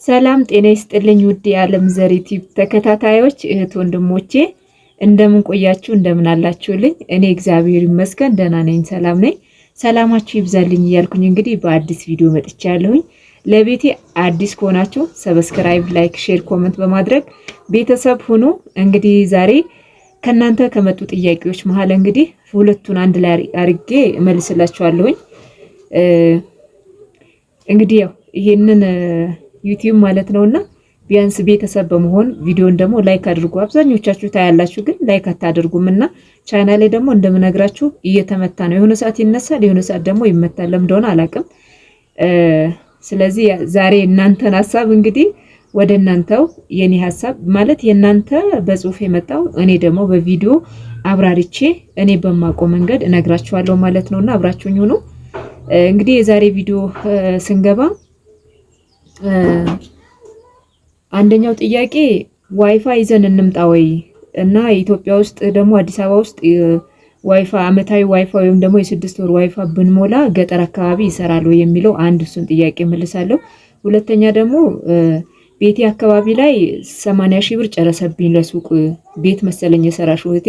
ሰላም ጤና ይስጥልኝ ውድ የዓለም ዘር ዩቲዩብ ተከታታዮች እህት ወንድሞቼ እንደምን ቆያችሁ? እንደምን አላችሁልኝ? እኔ እግዚአብሔር ይመስገን ደህና ነኝ፣ ሰላም ነኝ። ሰላማችሁ ይብዛልኝ እያልኩኝ እንግዲህ በአዲስ ቪዲዮ መጥቻለሁኝ። ለቤቴ አዲስ ከሆናችሁ ሰብስክራይብ፣ ላይክ፣ ሼር፣ ኮመንት በማድረግ ቤተሰብ ሁኑ። እንግዲህ ዛሬ ከናንተ ከመጡ ጥያቄዎች መሀል እንግዲህ ሁለቱን አንድ ላይ አርጌ እመልስላችኋለሁኝ። እንግዲህ ያው ይሄንን ዩቲዩብ ማለት ነውና ቢያንስ ቤተሰብ በመሆን ቪዲዮን ደግሞ ላይክ አድርጉ። አብዛኞቻችሁ ታያላችሁ ግን ላይክ አታደርጉምና ቻናሌ ደግሞ እንደምነግራችሁ እየተመታ ነው። የሆነ ሰዓት ይነሳል፣ የሆነ ሰዓት ደግሞ ይመታል። ለምን እንደሆነ አላውቅም። ስለዚህ ዛሬ እናንተን ሐሳብ እንግዲህ ወደ እናንተው የኔ ሐሳብ ማለት የናንተ በጽሁፍ የመጣው እኔ ደግሞ በቪዲዮ አብራሪቼ እኔ በማቆም መንገድ እነግራችኋለሁ ማለት ነውና አብራችሁኝ ሁኑ። እንግዲህ የዛሬ ቪዲዮ ስንገባ አንደኛው ጥያቄ ዋይፋይ ይዘን እንምጣ ወይ እና ኢትዮጵያ ውስጥ ደግሞ አዲስ አበባ ውስጥ ዋይፋይ አመታዊ ዋይፋይ ወይም ደግሞ የስድስት ወር ዋይፋይ ብንሞላ ገጠር አካባቢ ይሰራል ወይ የሚለው አንድ እሱን ጥያቄ መልሳለሁ። ሁለተኛ ደግሞ ቤቴ አካባቢ ላይ 80 ሺህ ብር ጨረሰብኝ ለሱቅ ቤት መሰለኝ የሰራሽው እህቴ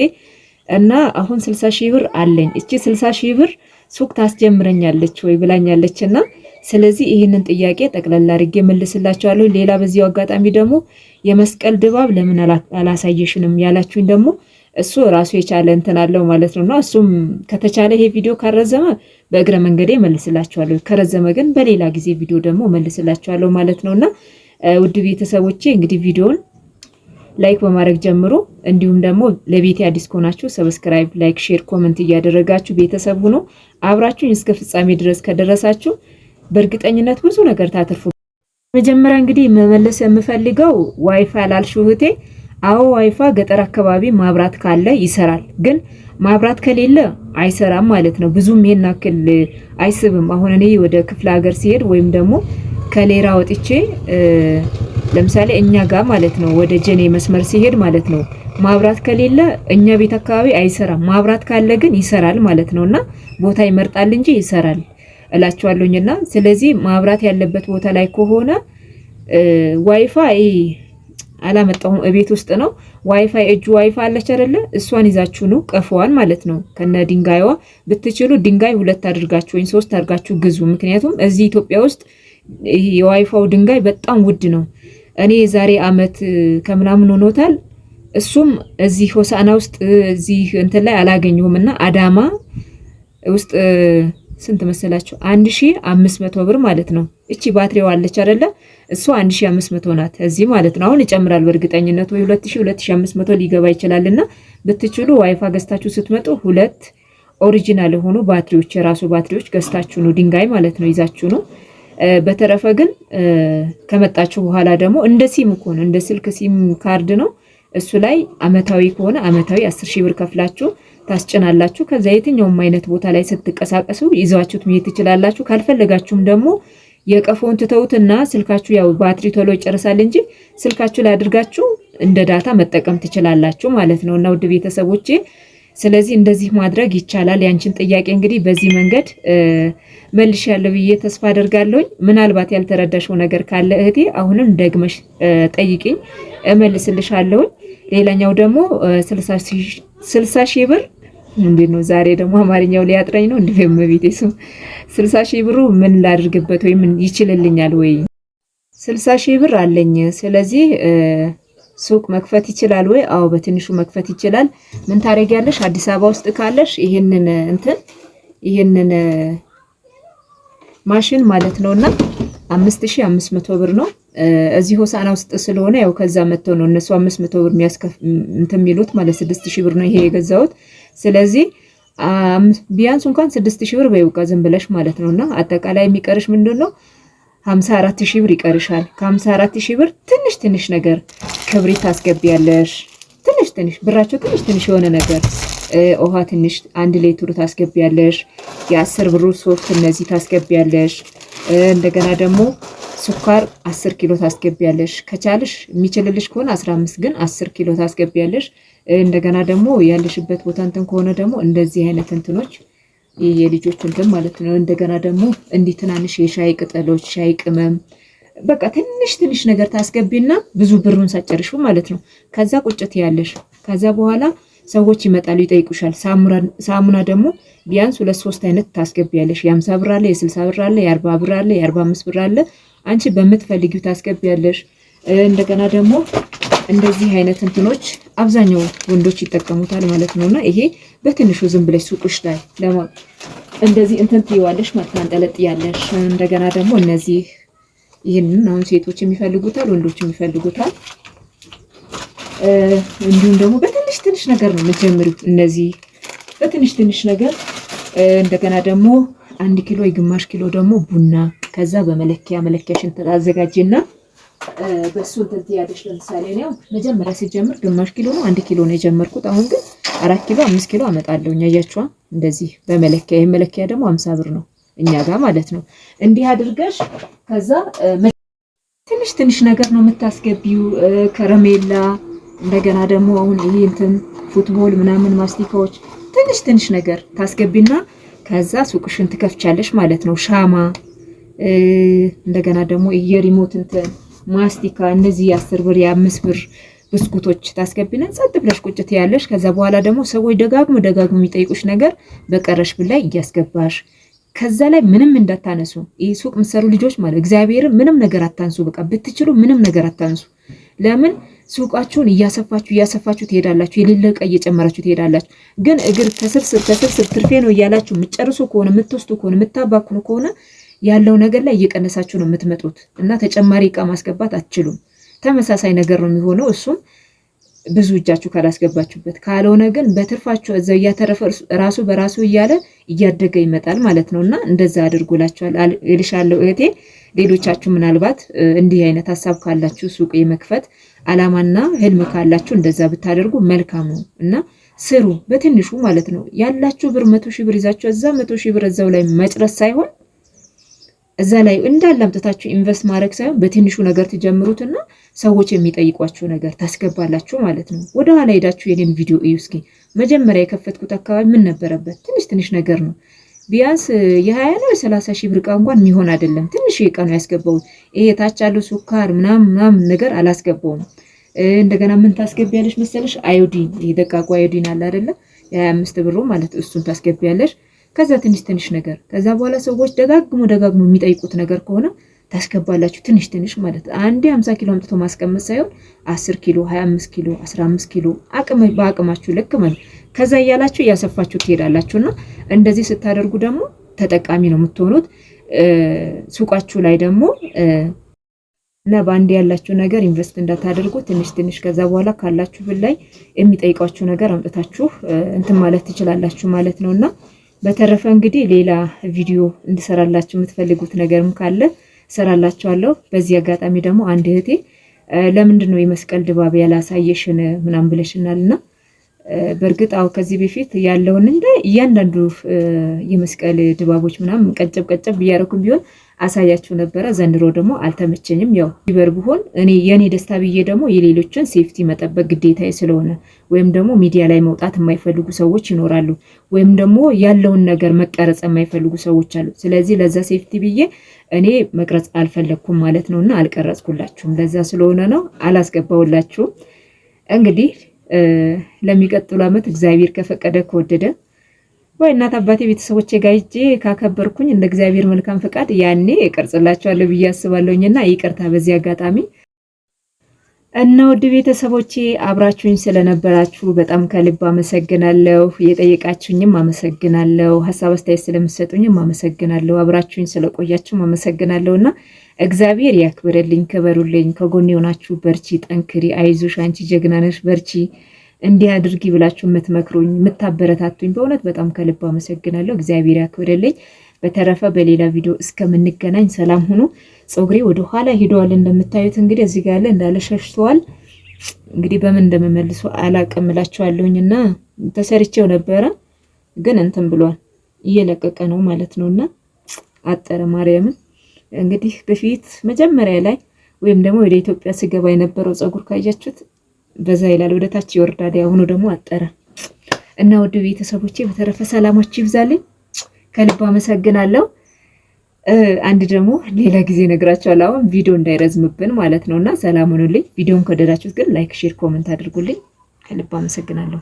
እና አሁን 60 ሺህ ብር አለኝ። እቺ 60 ሺህ ብር ሱቅ ታስጀምረኛለች ወይ ብላኛለችና ስለዚህ ይህንን ጥያቄ ጠቅላላ አድርጌ መልስላችኋለሁ። ሌላ በዚሁ አጋጣሚ ደግሞ የመስቀል ድባብ ለምን አላሳየሽንም ያላችሁኝ ደግሞ እሱ ራሱ የቻለ እንትን አለው ማለት ነውና እሱም ከተቻለ ይሄ ቪዲዮ ካረዘመ በእግረ መንገዴ መልስላችኋለሁ፣ ከረዘመ ግን በሌላ ጊዜ ቪዲዮ ደግሞ መልስላችኋለሁ ማለት ነውና ውድ ቤተሰቦቼ እንግዲህ ቪዲዮን ላይክ በማድረግ ጀምሮ እንዲሁም ደግሞ ለቤቴ አዲስ ከሆናችሁ ሰብስክራይብ፣ ላይክ፣ ሼር፣ ኮሜንት እያደረጋችሁ ቤተሰብ ሁኑ። አብራችሁኝ እስከ ፍጻሜ ድረስ ከደረሳችሁ በእርግጠኝነት ብዙ ነገር ታተርፉ። መጀመሪያ እንግዲህ መመለስ የምፈልገው ዋይፋይ አላልሽው እህቴ። አዎ ዋይፋይ ገጠር አካባቢ ማብራት ካለ ይሰራል፣ ግን ማብራት ከሌለ አይሰራም ማለት ነው። ብዙም ይሄን አክል አይስብም። አሁን እኔ ወደ ክፍለ ሀገር ሲሄድ ወይም ደግሞ ከሌራ ወጥቼ ለምሳሌ እኛ ጋር ማለት ነው ወደ ጀኔ መስመር ሲሄድ ማለት ነው ማብራት ከሌለ እኛ ቤት አካባቢ አይሰራም። ማብራት ካለ ግን ይሰራል ማለት ነውና ቦታ ይመርጣል እንጂ ይሰራል እላችኋለሁኝና ስለዚህ ማብራት ያለበት ቦታ ላይ ከሆነ ዋይፋይ አላመጣሁም። እቤት ውስጥ ነው ዋይፋይ እጁ ዋይፋይ አለች አይደለ? እሷን ይዛችሁ ነው ቀፈዋን ማለት ነው ከነ ድንጋይዋ ብትችሉ ድንጋይ 2 አድርጋችሁ ወይ 3 አድርጋችሁ ግዙ። ምክንያቱም እዚህ ኢትዮጵያ ውስጥ ይሄ የዋይፋው ድንጋይ በጣም ውድ ነው። እኔ ዛሬ አመት ከምናምን ሆኖታል። እሱም እዚህ ሆሳና ውስጥ እዚህ እንትን ላይ አላገኘሁምና አዳማ ውስጥ ስንት መሰላችሁ? 1500 ብር ማለት ነው። እቺ ባትሪው አለች አይደለ? እሱ 1500 ናት እዚህ ማለት ነው። አሁን ይጨምራል በእርግጠኝነት ወይ 2000 2500 ሊገባ ይችላልና ብትችሉ ዋይፋይ ገዝታችሁ ስትመጡ 2 ኦሪጂናል የሆኑ ባትሪዎች የራሱ ባትሪዎች ገዝታችሁ ነው ድንጋይ ማለት ነው ይዛችሁ ነው። በተረፈ ግን ከመጣችሁ በኋላ ደግሞ እንደ ሲም እኮ ነው እንደ ስልክ ሲም ካርድ ነው። እሱ ላይ አመታዊ ከሆነ አመታዊ 10 ሺህ ብር ከፍላችሁ ታስጭናላችሁ። ከዛ የትኛውም አይነት ቦታ ላይ ስትቀሳቀሱ ይዛችሁት መሄድ ትችላላችሁ። ካልፈለጋችሁም ደግሞ የቀፎን ትተውትና ስልካችሁ ያው ባትሪ ቶሎ ይጨርሳል እንጂ ስልካችሁ ላይ አድርጋችሁ እንደ ዳታ መጠቀም ትችላላችሁ ማለት ነውና ውድ ቤተሰቦቼ ስለዚህ እንደዚህ ማድረግ ይቻላል። ያንቺን ጥያቄ እንግዲህ በዚህ መንገድ መልሻለሁ ብዬ ተስፋ አደርጋለሁ። ምናልባት ያልተረዳሽው ነገር ካለ እህቴ አሁንም ደግመሽ ጠይቂኝ እመልስልሻለሁ። ሌላኛው ደግሞ 60 ሺህ ብር እንዴት ነው ዛሬ ደግሞ አማርኛው ሊያጥረኝ ነው እንዴ? በቤቴሱ 60 ሺህ ብሩ ምን ላድርግበት ወይ ምን ይችልልኛል ወይ? 60 ሺህ ብር አለኝ። ስለዚህ ሱቅ መክፈት ይችላል ወይ? አዎ በትንሹ መክፈት ይችላል። ምን ታረጊያለሽ? አዲስ አበባ ውስጥ ካለሽ ይሄንን ማሽን ማለት ነውና 5500 ብር ነው። እዚህ ሆሳና ውስጥ ስለሆነ ያው ከዛ መተው ነው እነሱ 500 ብር እንትን የሚሉት ማለት 6000 ብር ነው ይሄ የገዛሁት። ስለዚህ ቢያንስ እንኳን 6000 ብር በይውቃ ዝም ብለሽ ማለት ነውና አጠቃላይ የሚቀርሽ ምንድነው 54000 ብር ይቀርሻል። ከ54000 ብር ትንሽ ነገር ክብሪት ታስገቢያለሽ። ትንሽ ብራቸው ትንሽ የሆነ ነገር ውሃ ትንሽ 1 ሊትር ታስገቢያለሽ። የ10 ብሩ ሶፍት እነዚህ ታስገቢያለሽ። እንደገና ደግሞ ስኳር 10 ኪሎ ታስገቢያለሽ። ከቻልሽ የሚችልልሽ ከሆነ 15 ግን 10 ኪሎ ታስገቢያለሽ። እንደገና ደግሞ ያለሽበት ቦታ እንትን ከሆነ ደግሞ እንደዚህ አይነት እንትኖች የልጆች እንትን ማለት ነው። እንደገና ደግሞ እንዲህ ትናንሽ የሻይ ቅጠሎች ሻይ ቅመም በቃ ትንሽ ነገር ታስገቢና ብዙ ብሩን ሳጨርሹ ማለት ነው። ከዛ ቁጭት ያለሽ ከዛ በኋላ ሰዎች ይመጣሉ ይጠይቁሻል። ሳሙና ደግሞ ቢያንስ 2-3 አይነት ታስገቢያለሽ። የ50 ብር አለ፣ የ60 ብር አለ፣ የ40 ብር አለ፣ የ45 ብር አለ። አንቺ በምትፈልጊው ታስገቢያለሽ። እንደገና ደግሞ እንደዚህ አይነት እንትኖች አብዛኛው ወንዶች ይጠቀሙታል ማለት ነውና ይሄ በትንሹ ዝም ብለሽ ሱቅሽ ላይ እንደዚህ እንትን ትይዋለሽ ማለት ታንጠለጥያለሽ። እንደገና ደግሞ እነዚህ ይህንን አሁን ሴቶች የሚፈልጉታል፣ ወንዶች የሚፈልጉታል። እንዲሁም ደግሞ በትንሽ ነገር ነው የምትጀምሪው። እነዚህ በትንሽ ነገር እንደገና ደግሞ 1 ኪሎ ግማሽ ኪሎ ደግሞ ቡና ከዛ መለኪያሽን ታዘጋጂና በሱ እንትን ትያለሽ። ለምሳሌ ነው መጀመሪያ ሲጀምር ግማሽ ኪሎ ነው 1 ኪሎ ነው የጀመርኩት። አሁን ግን 4 ኪሎ 5 ኪሎ አመጣለሁ። አያችኋ እንደዚህ በመለኪያ የመለኪያ ደግሞ 50 ብር ነው እኛ ጋር ማለት ነው። እንዲህ አድርገሽ ከዛ ትንሽ ነገር ነው የምታስገቢው። ከረሜላ እንደገና ደግሞ አሁን ይሄ እንትን ፉትቦል ምናምን ማስቲካዎች ትንሽ ነገር ታስገቢና ከዛ ሱቅሽን ትከፍቻለሽ ማለት ነው። ሻማ እንደገና ደግሞ የሪሞት እንትን ማስቲካ እነዚህ 10 ብር የ5 ብር ብስኩቶች ታስገቢና ጸጥ ብለሽ ቁጭ ትያለሽ። ከዛ በኋላ ደግሞ ሰዎች ደጋግሞ የሚጠይቁሽ ነገር በቀረሽ ብላይ እያስገባሽ ከዛ ላይ ምንም እንዳታነሱ። ይሄ ሱቅ ምሰሩ ልጆች ማለት እግዚአብሔር ምንም ነገር አታንሱ። በቃ ብትችሉ ምንም ነገር አታንሱ። ለምን ሱቃችሁን እያሰፋችሁ ትሄዳላችሁ። የሌለ ዕቃ እየጨመራችሁ ትሄዳላችሁ። ግን እግር ከስርስር ትርፌ ነው እያላችሁ የምትጨርሱ ከሆነ የምትወስዱ ከሆነ የምታባክኑ ከሆነ ያለው ነገር ላይ እየቀነሳችሁ ነው የምትመጡት እና ተጨማሪ ዕቃ ማስገባት አትችሉም። ተመሳሳይ ነገር ነው የሚሆነው። እሱም ብዙ እጃችሁ ካላስገባችሁበት፣ ካልሆነ ግን በትርፋችሁ እዛው እያተረፈ ራሱ በራሱ እያለ እያደገ ይመጣል ማለት ነውና እንደዛ አድርጎላችኋል እልሻለሁ እህቴ። ሌሎቻችሁ ምናልባት እንዲህ አይነት ሀሳብ ካላችሁ ሱቅ የመክፈት አላማና ህልም ካላችሁ እንደዛ ብታደርጉ መልካም ነው እና ስሩ በትንሹ ማለት ነው። ያላችሁ ብር 100 ሺህ ብር ይዛችሁ እዛ 100 ሺህ ብር እዛው ላይ መጭረስ ሳይሆን እዛ ላይ እንዳላምጥታችሁ ኢንቨስት ማድረግ ሳይሆን በትንሹ ነገር ትጀምሩትና ሰዎች የሚጠይቋችሁ ነገር ታስገባላችሁ ማለት ነው። ወደ ኋላ ሄዳችሁ የኔን ቪዲዮ እዩ እስኪ። መጀመሪያ የከፈትኩት አካባቢ ምን ነበረበት? ትንሽ ነገር ነው። ቢያንስ የ20 ነው የ30 ሺህ ብር ዕቃ እንኳን የሚሆን አይደለም። ትንሽ ዕቃ ነው ያስገባሁት። ይሄ ታች ያለው ሱካር ምናምን ነገር አላስገባውም። እንደገና ምን ታስገቢያለሽ መሰለሽ? አዮዲን፣ ይሄ ደቃቁ አዮዲን አለ አይደለ? የ25 ብሩ ማለት እሱን ታስገቢያለሽ። ከዛ ትንሽ ነገር ከዛ በኋላ ሰዎች ደጋግሞ የሚጠይቁት ነገር ከሆነ ታስገባላችሁ። ትንሽ ማለት አንዴ 50 ኪሎ አምጥቶ ማስቀመጥ ሳይሆን 10 ኪሎ 25 ኪሎ 15 ኪሎ በአቅማችሁ ልክ ማለት ከዛ እያላችሁ እያሰፋችሁ ትሄዳላችሁና እንደዚህ ስታደርጉ ደግሞ ተጠቃሚ ነው የምትሆኑት። ሱቃችሁ ላይ ደግሞ እና ባንዴ ያላችሁ ነገር ኢንቨስት እንዳታደርጉ ትንሽ ከዛ በኋላ ካላችሁ ብላይ የሚጠይቋችሁ ነገር አምጥታችሁ እንትን ማለት ትችላላችሁ ማለት ነውና በተረፈ እንግዲህ ሌላ ቪዲዮ እንድሰራላችሁ የምትፈልጉት ነገርም ካለ ሰራላችኋለሁ። በዚህ አጋጣሚ ደግሞ አንድ እህቴ ለምንድን ነው የመስቀል ድባብ ያላሳየሽን ምናምን ብለሽናልና በእርግጥ ከዚህ በፊት ያለውን እንደ እያንዳንዱ የመስቀል ድባቦች ምናምን ቀጨብ እያረኩም ቢሆን አሳያችሁ ነበረ። ዘንድሮ ደግሞ አልተመቸኝም። ያው ቢበር ቢሆን የኔ ደስታ ብዬ ደግሞ የሌሎችን ሴፍቲ መጠበቅ ግዴታዬ ስለሆነ ወይም ደግሞ ሚዲያ ላይ መውጣት የማይፈልጉ ሰዎች ይኖራሉ፣ ወይም ደግሞ ያለውን ነገር መቀረጽ የማይፈልጉ ሰዎች አሉ። ስለዚህ ለዛ ሴፍቲ ብዬ እኔ መቅረጽ አልፈለኩም ማለት ነውና አልቀረጽኩላችሁም። ለዛ ስለሆነ ነው አላስገባውላችሁም። እንግዲህ ለሚቀጥሉ ዓመት እግዚአብሔር ከፈቀደ ከወደደ ወይ እናት አባቴ ቤተሰቦቼ ጋር ሂጄ ካከበርኩኝ እንደ እግዚአብሔር መልካም ፈቃድ ያኔ እቀርጽላችኋለሁ ብዬ አስባለሁኝና ይቅርታ በዚህ አጋጣሚ እና ውድ ቤተሰቦቼ አብራችሁኝ ስለነበራችሁ በጣም ከልብ አመሰግናለሁ። የጠየቃችሁኝም አመሰግናለሁ። ሀሳብ አስተያየት ስለምትሰጡኝም አመሰግናለሁ። አብራችሁኝ ስለቆያችሁም አመሰግናለሁና እግዚአብሔር ያክብርልኝ፣ ክበሩልኝ። ከጎኔ ሆናችሁ በርቺ፣ ጠንክሪ፣ አይዞሽ፣ አንቺ ጀግና ነሽ፣ በርቺ፣ እንዲህ አድርጊ ብላችሁ የምትመክሩኝ የምታበረታቱኝ በእውነት በጣም ከልብ አመሰግናለሁ። እግዚአብሔር ያክብርልኝ። በተረፈ በሌላ ቪዲዮ እስከምንገናኝ ሰላም ሁኑ። ፀጉሬ ወደ ኋላ ሄደዋል እንደምታዩት እንግዲህ እዚህ ጋር እንዳለ ሸሽቷል። እንግዲህ በምን እንደምመልሱ አላቅም እላችኋለሁኝና ተሰርቼው ነበረ ግን እንትን ብሏል እየለቀቀ ነው ማለት ነውና አጠረ ማርያምን። እንግዲህ በፊት መጀመሪያ ላይ ወይም ደግሞ ወደ ኢትዮጵያ ስገባ የነበረው ፀጉር ካያችሁት በዛ ይላል ወደ ታች ይወርዳል። አሁኑ ደግሞ አጠረ እና ውድ ቤተሰቦቼ በተረፈ ሰላማችሁ ይብዛልኝ። ከልብ አመሰግናለሁ። አንድ ደግሞ ሌላ ጊዜ ነግራችኋለሁ። አሁን ቪዲዮ እንዳይረዝምብን ማለት ነውና ሰላም ሁኑልኝ። ቪዲዮን ከወደዳችሁት ግን ላይክ፣ ሼር፣ ኮመንት አድርጉልኝ። ከልብ አመሰግናለሁ።